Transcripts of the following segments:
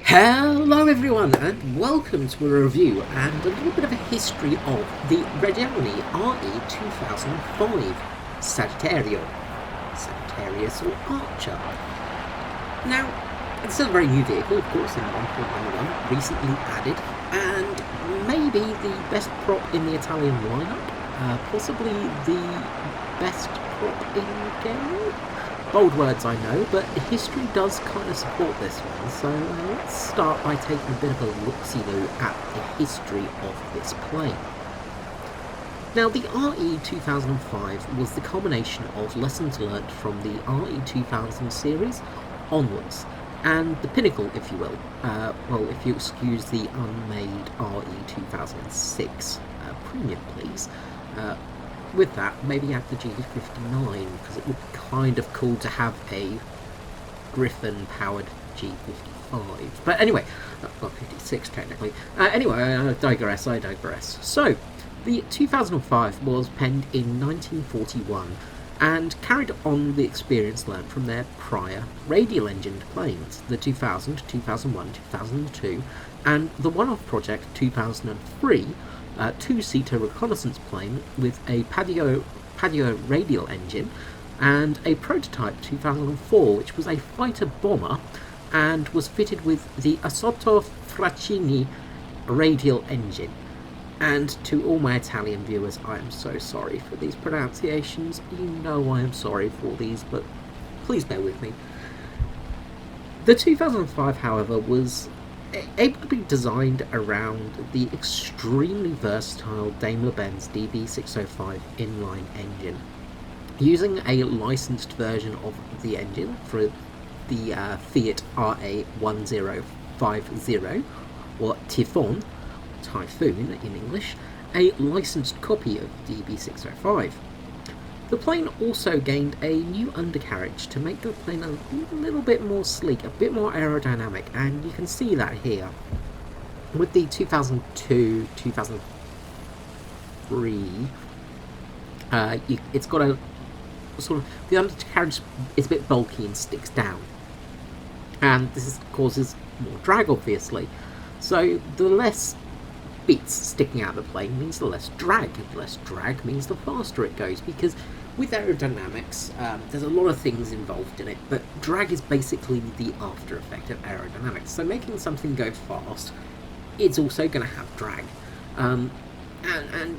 Hello everyone and welcome to a review and a little bit of a history of the Reggiani RE.2005 Sagittario, Sagittarius or Archer. Now, it's still a very new vehicle, of course, in 1.11, recently added, and maybe the best prop in the Italian lineup, possibly the best prop in the game. Bold words, I know, but history does kind of support this one, so let's start by taking a bit of a look-see-loo at the history of this plane. Now, the RE.2005 was the combination of lessons learnt from the RE.2000 series onwards, and the pinnacle, if you will, well, if you excuse the unmade RE.2006 premium, please. With that, maybe add the G59, because it would be kind of cool to have a Griffin-powered G55. But anyway, not 56 technically. Anyway, I digress. So, the 2005 was penned in 1941, and carried on the experience learnt from their prior radial-engined planes, the 2000, 2001, 2002, and the one-off project 2003, two-seater reconnaissance plane with a patio radial engine, and a prototype 2004 which was a fighter bomber and was fitted with the Asotto Fraccini radial engine. And to all my Italian viewers, I am so sorry for these pronunciations. You know I am sorry for these, but please bear with me. The 2005, however, was able to be designed around the extremely versatile Daimler-Benz DB605 inline engine, using a licensed version of the engine for the Fiat RE.2050, or Typhoon in English, a licensed copy of DB605. The plane also gained a new undercarriage to make the plane a little bit more sleek, a bit more aerodynamic, and you can see that here. With the 2002, 2003, it's got a sort of, the undercarriage is a bit bulky and sticks down. And this causes more drag, obviously. So the less bits sticking out of the plane means the less drag. The less drag means the faster it goes, because with aerodynamics, there's a lot of things involved in it, but drag is basically the after effect of aerodynamics. So making something go fast, it's also going to have drag. And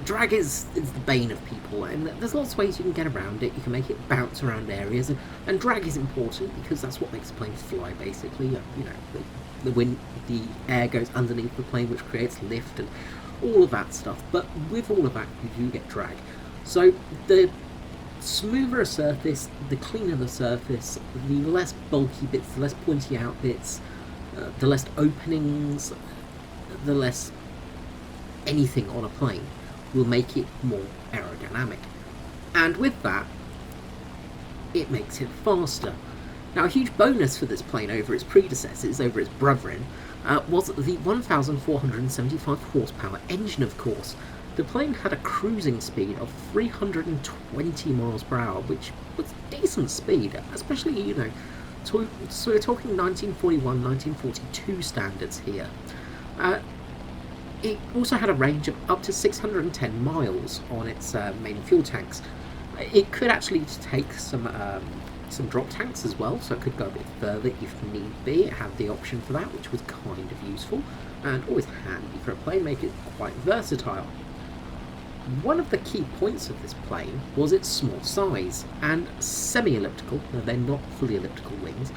drag is the bane of people, and there's lots of ways you can get around it. You can make it bounce around areas, and drag is important because that's what makes planes fly, basically. You know, the wind, the air goes underneath the plane, which creates lift and all of that stuff. But with all of that, you do get drag. So the smoother a surface, the cleaner the surface, the less bulky bits, the less pointy out bits, the less openings, the less anything on a plane will make it more aerodynamic. And with that, it makes it faster. Now, a huge bonus for this plane over its predecessors, over its brethren, was the 1,475 horsepower engine, of course. The plane had a cruising speed of 320 miles per hour, which was decent speed, especially, you know, so we're talking 1941, 1942 standards here. It also had a range of up to 610 miles on its main fuel tanks. It could actually take some drop tanks as well, so it could go a bit further if need be. It had the option for that, which was kind of useful and always handy for a plane, make it quite versatile. One of the key points of this plane was its small size and semi-elliptical, no, they're not fully elliptical wings,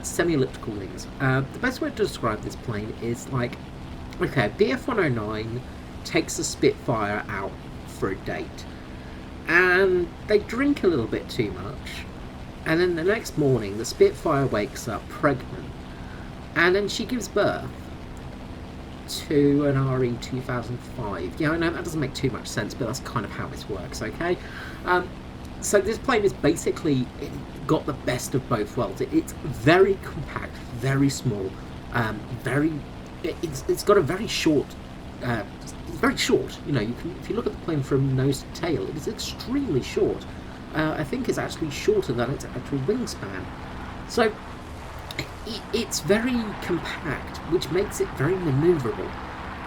semi-elliptical wings. The best way to describe this plane is like, okay, BF-109 takes a Spitfire out for a date, and they drink a little bit too much, and then the next morning the Spitfire wakes up pregnant, and then she gives birth to an RE.2005. Yeah, I know that doesn't make too much sense, but that's kind of how this works, okay? So this plane is basically got the best of both worlds. It's very compact, very small, it's got a very short, it's very short. You know, you can, if you look at the plane from nose to tail, it is extremely short. I think it's actually shorter than its actual wingspan. So it's very compact, which makes it very manoeuvrable.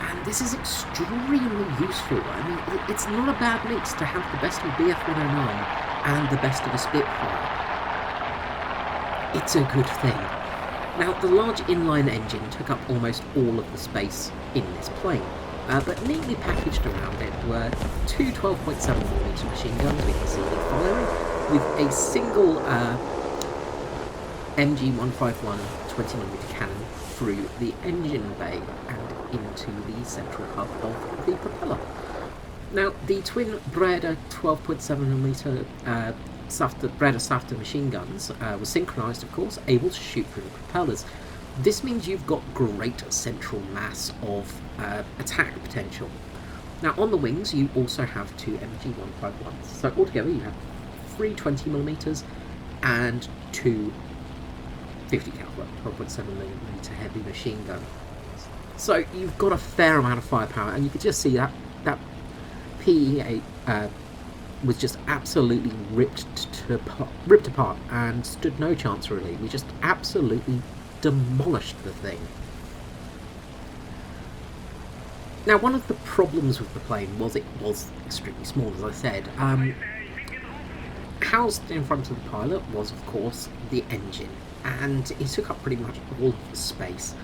And this is extremely useful. I mean, it's not a bad mix to have the best of a BF-109 and the best of a Spitfire. It's a good thing. Now, the large inline engine took up almost all of the space in this plane, but neatly packaged around it were two 12.7mm machine guns, we can see them following, with a single MG151 20mm cannon through the engine bay and into the central hub of the propeller. Now, the twin Breda 12.7mm Breda Safter machine guns were synchronised, of course, able to shoot through the propellers. This means you've got great central mass of attack potential. Now, on the wings, you also have two MG151s. So altogether, you have three 20mm and two 50 caliber 12.7mm heavy machine gun. So you've got a fair amount of firepower, and you could just see that PE-8 was just absolutely ripped apart and stood no chance really. We just absolutely demolished the thing. Now, one of the problems with the plane was it was extremely small, as I said. Housed in front of the pilot was, of course, the engine, and it took up pretty much all of the space.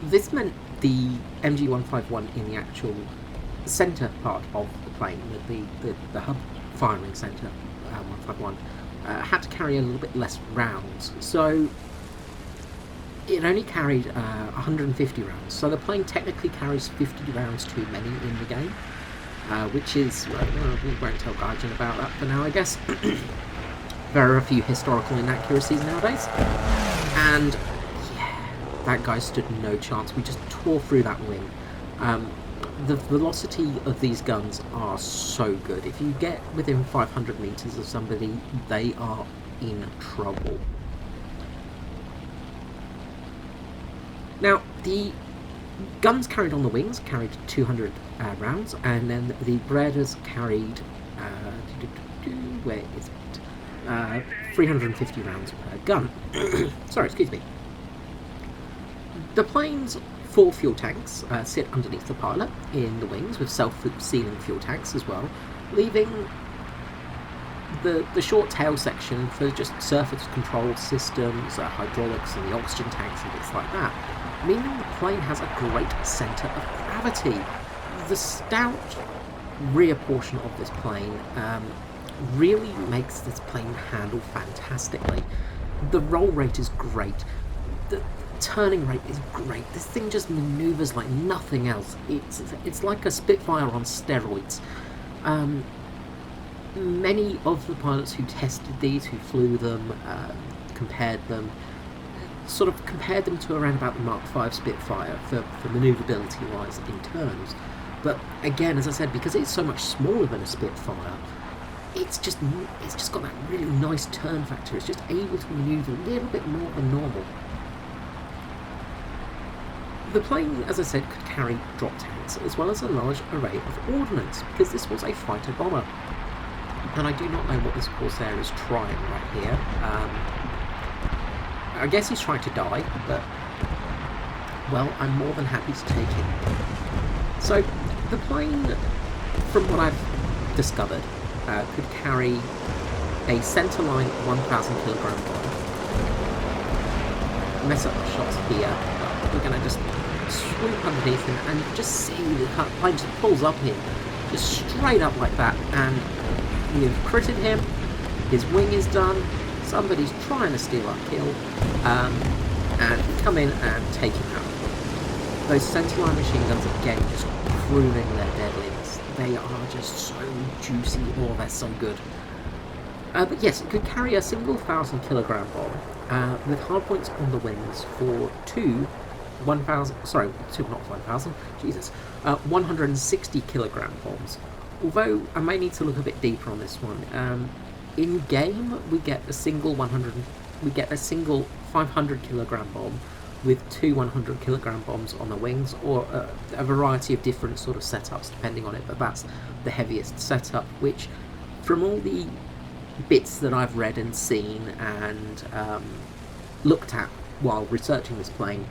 This meant the MG151 in the actual centre part of the plane, the hub firing centre, 151, had to carry a little bit less rounds. So it only carried 150 rounds. So the plane technically carries 50 rounds too many in the game, which is, well, we won't tell Gaijin about that for now, I guess. There are a few historical inaccuracies nowadays, and yeah, that guy stood no chance. We just tore through that wing. The velocity of these guns are so good. If you get within 500 meters of somebody, they are in trouble. Now, the guns carried on the wings carried 200 rounds, and then the Bredas carried, where is it? 350 rounds per gun. Sorry, excuse me. The plane's 4 fuel tanks sit underneath the pilot in the wings, with self-sealing fuel tanks as well, leaving the short tail section for just surface control systems, hydraulics, and the oxygen tanks and bits like that, meaning the plane has a great centre of gravity. The stout rear portion of this plane really makes this plane handle fantastically. The roll rate is great. The turning rate is great. This thing just manoeuvres like nothing else. It's like a Spitfire on steroids. Many of the pilots who tested these, who flew them, compared them to around about the Mark V Spitfire for manoeuvrability wise in turns. But again, as I said, because it's so much smaller than a Spitfire, it's just got that really nice turn factor. It's just able to manoeuvre a little bit more than normal. The plane, as I said, could carry drop tanks as well as a large array of ordnance, because this was a fighter bomber. And I do not know what this Corsair is trying right here. I guess he's trying to die, but, well, I'm more than happy to take him. So, the plane, from what I've discovered, could carry a centerline 1,000 kilogram bomb. Mess up the shots here. We're going to just swoop underneath him and just see the plane just pulls up in, just straight up like that, and we've critted him. His wing is done. Somebody's trying to steal our kill, and come in and take him out. Those centerline machine guns again just proving their deadliness. They are just so juicy. Oh, they're so good. But yes, it could carry a single 1,000 kilogram bomb with hardpoints on the wings for two 160 kilogram bombs. Although I may need to look a bit deeper on this one. In game, we get a single 500 kilogram bomb with two 100 kilogram bombs on the wings, or a variety of different sort of setups depending on it. But that's the heaviest setup, which, from all the bits that I've read and seen and looked at while researching this plane,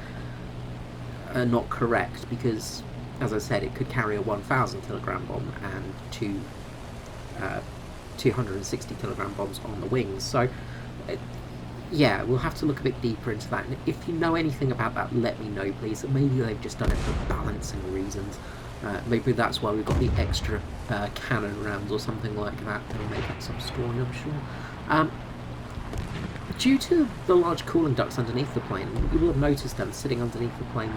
are not correct, because, as I said, it could carry a 1,000 kilogram bomb and two 260 kilogram bombs on the wings. So yeah, we'll have to look a bit deeper into that, and if you know anything about that, let me know, please. Maybe they've just done it for balancing reasons. Maybe that's why we've got the extra cannon rounds or something like that. They'll make up some story, I'm sure. Due to the large cooling ducts underneath the plane, you will have noticed them sitting underneath the plane,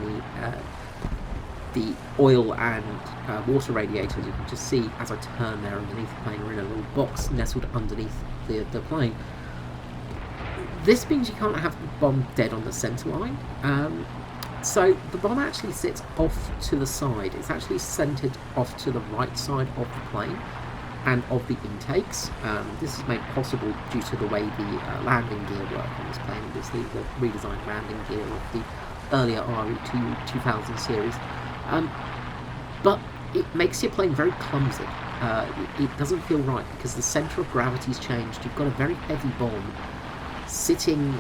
the oil and water radiators. You can just see as I turn there underneath the plane. We're in a little box nestled underneath the plane. This means you can't have the bomb dead on the centre line. So the bomb actually sits off to the side. It's actually centred off to the right side of the plane and of the intakes. This is made possible due to the way the landing gear work on this plane. Obviously the redesigned landing gear of the earlier RE.2005 series. But it makes your plane very clumsy. It doesn't feel right because the centre of gravity's changed. You've got a very heavy bomb sitting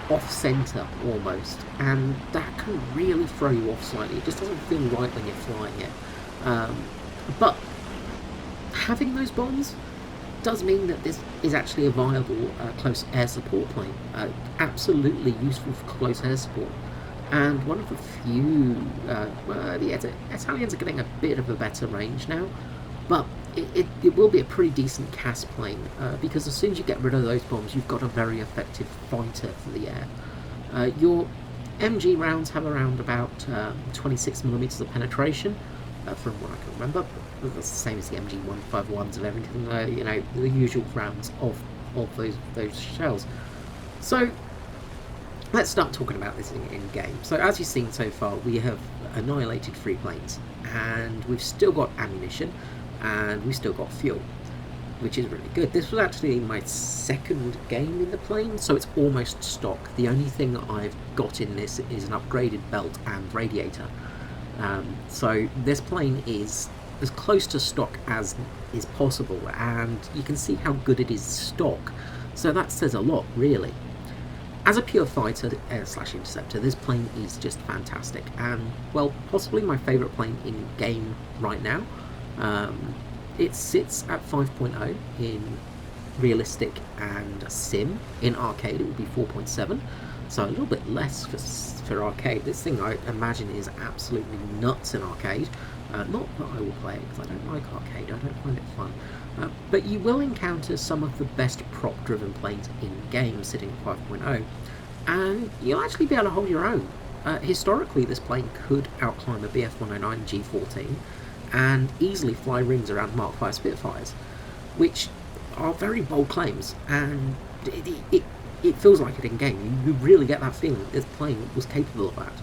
off-centre almost, and that can really throw you off slightly. It just doesn't feel right when you're flying it. But having those bombs does mean that this is actually a viable close air support plane. Absolutely useful for close air support. And one of the few, the Italians are getting a bit of a better range now, but it will be a pretty decent CAS plane, because as soon as you get rid of those bombs, you've got a very effective fighter for the air. Your MG rounds have around about 26mm of penetration, from what I can remember. That's the same as the MG 151s and everything, you know, the usual rounds of those shells. So let's start talking about this in game. So as you've seen so far, we have annihilated 3 planes, and we've still got ammunition, and we've still got fuel, which is really good. This was actually my second game in the plane, so it's almost stock. The only thing that I've got in this is an upgraded belt and radiator. So this plane is as close to stock as is possible, and you can see how good it is stock. So that says a lot, really. As a pure fighter slash interceptor, this plane is just fantastic, and, well, possibly my favourite plane in game right now. It sits at 5.0 in realistic and sim. In arcade it would be 4.7, so a little bit less for arcade. This thing I imagine is absolutely nuts in arcade. Not that I will play it because I don't like arcade, I don't find it fun. But you will encounter some of the best prop-driven planes in game sitting at 5.0, and you'll actually be able to hold your own. Historically, this plane could outclimb a BF-109 G14 and easily fly rings around Mark V Spitfires, which are very bold claims, and it feels like it in game. You really get that feeling that this plane was capable of that.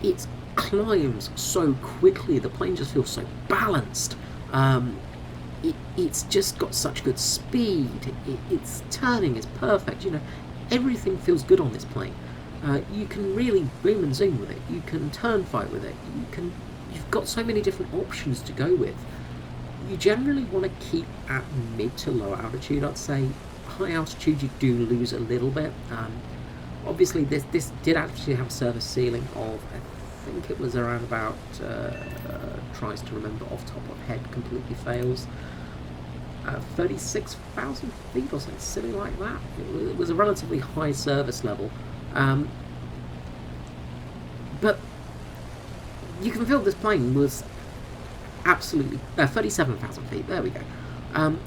It climbs so quickly, the plane just feels so balanced. It's just got such good speed. Its turning is perfect. You know, everything feels good on this plane. You can really boom and zoom with it. You can turn fight with it. You've got so many different options to go with. You generally want to keep at mid to low altitude, I'd say. High altitude you do lose a little bit. Obviously this did actually have a service ceiling of, I think it was around about, tries to remember off the top of head, completely fails, 36,000 feet or something silly like that. It was a relatively high service level. But you can feel this plane was absolutely 37,000 feet. There we go.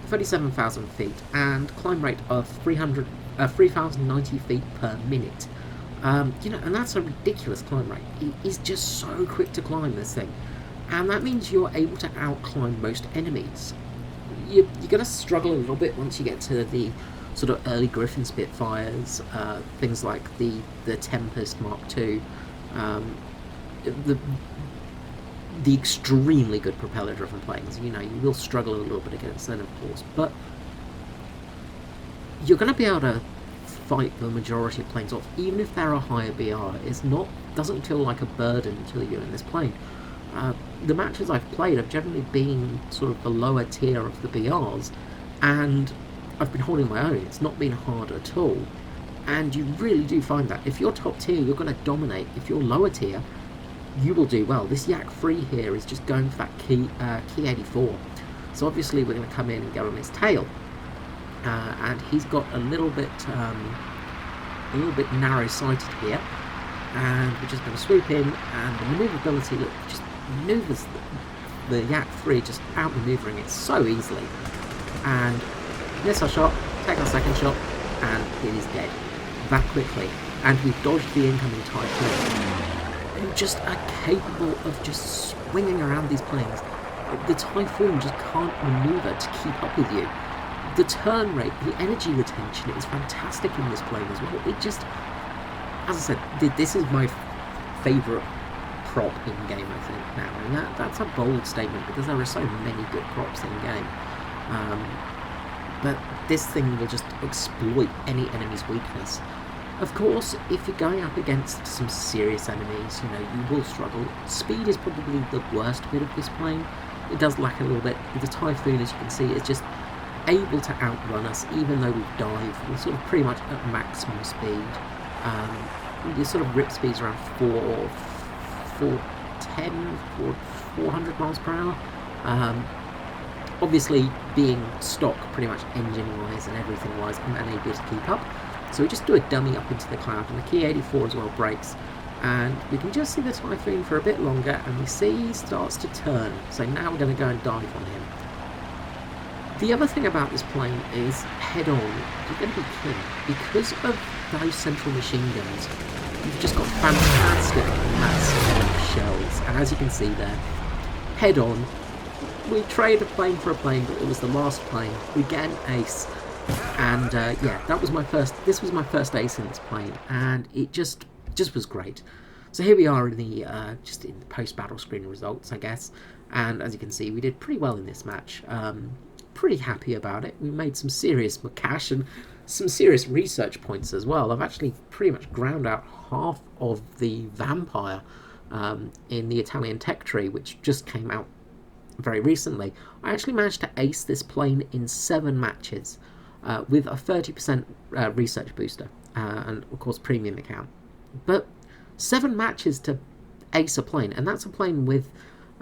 37,000 feet and climb rate of 3,090 feet per minute. You know, and that's a ridiculous climb rate. It is just so quick to climb this thing, and that means you're able to outclimb most enemies. You're going to struggle a little bit once you get to the sort of early Griffin Spitfires, things like the Tempest Mark II, the extremely good propeller-driven planes. You know, you will struggle a little bit against them, of course, but you're going to be able to fight the majority of planes off, even if they're a higher BR. Doesn't feel like a burden to you in this plane. The matches I've played have generally been sort of the lower tier of the BRs, and I've been holding my own. It's not been hard at all. And you really do find that. If you're top tier, you're going to dominate. If you're lower tier, you will do well. This Yak 3 here is just going for that key 84. So obviously we're going to come in and get on his tail. And he's got a little bit narrow-sighted here. And we're just going to swoop in, and the manoeuvrability, look, just maneuvers the Yak 3, just outmaneuvering it so easily. And miss our shot, take our second shot, and it is dead that quickly. And we've dodged the incoming Typhoon, who just are capable of just swinging around these planes. The Typhoon just can't maneuver to keep up with you. The turn rate, the energy retention is fantastic in this plane as well. It just, as I said, this is my favourite prop in game, I think, now, and that's a bold statement because there are so many good props in game. But this thing will just exploit any enemy's weakness. Of course, if you're going up against some serious enemies, you know, you will struggle. Speed is probably the worst bit of this plane. It does lack a little bit. The Typhoon, as you can see, is just able to outrun us, even though we've dived. We're sort of pretty much at maximum speed. Your sort of rip speeds around 400 miles per hour. Obviously, being stock pretty much engine-wise and everything-wise, I'm unable to keep up. So we just do a dummy up into the cloud, and the Key 84 as well breaks. And we can just see the Typhoon for a bit longer, and we see he starts to turn. So now we're going to go and dive on him. The other thing about this plane is, head-on, you're going to be king. Because of those central machine guns, you've just got fantastic massive shells. And as you can see there, head-on, we trade a plane for a plane, but it was the last plane. We get an ace. And yeah, this was my first ace in this plane, and it just was great. So here we are in the just in the post-battle screen results, I guess. And as you can see, we did pretty well in this match. Pretty happy about it. We made some serious cash and some serious research points as well. I've actually pretty much ground out half of the Vampire in the Italian tech tree, which just came out very recently. I actually managed to ace this plane in 7 matches with a 30% research booster and of course premium account. But 7 matches to ace a plane, and that's a plane with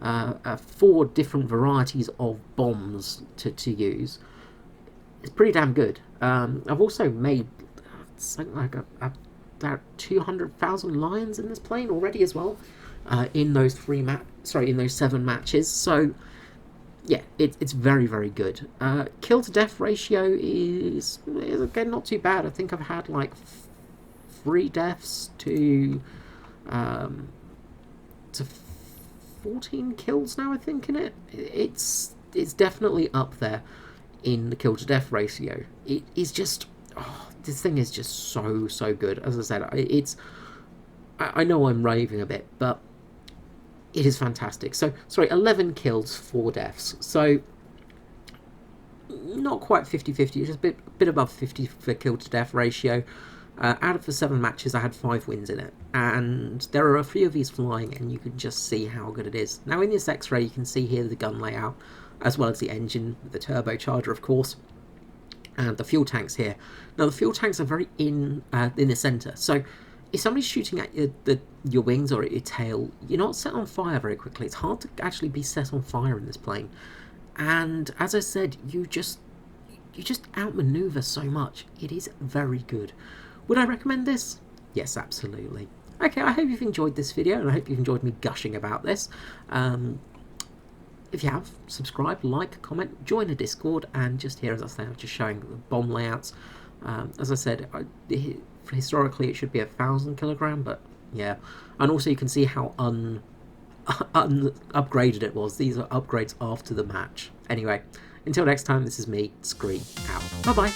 4 different varieties of bombs to use. It's pretty damn good. I've also made something like about 200,000 lions in this plane already as well, in those 7 matches. So yeah, it's very, very good. Kill to death ratio is again not too bad. I think I've had like 3 deaths to 14 kills now, I think, in it. It's definitely up there in the kill to death ratio. It is just, this thing is just so good. As I said, I know I'm raving a bit, but it is fantastic. So, sorry, 11 kills, 4 deaths. So, not quite 50-50, just a bit above 50 for kill to death ratio. Out of the 7 matches, I had 5 wins in it. And there are a few of these flying, and you can just see how good it is. Now, in this X-ray, you can see here the gun layout, as well as the engine, the turbocharger, of course, and the fuel tanks here. Now, the fuel tanks are very in the centre. So, if somebody's shooting at your wings or at your tail, you're not set on fire very quickly. It's hard to actually be set on fire in this plane. And as I said, you just outmaneuver so much. It is very good. Would I recommend this? Yes, absolutely. Okay, I hope you've enjoyed this video, and I hope you've enjoyed me gushing about this. If you have, subscribe, like, comment, join a Discord, and just here, as I say, I'm just showing the bomb layouts. As I said, historically it should be 1,000 kilogram, but yeah. And also you can see how upgraded it was. These are upgrades after the match. Anyway, until next time, this is me, Scree, out. Bye-bye.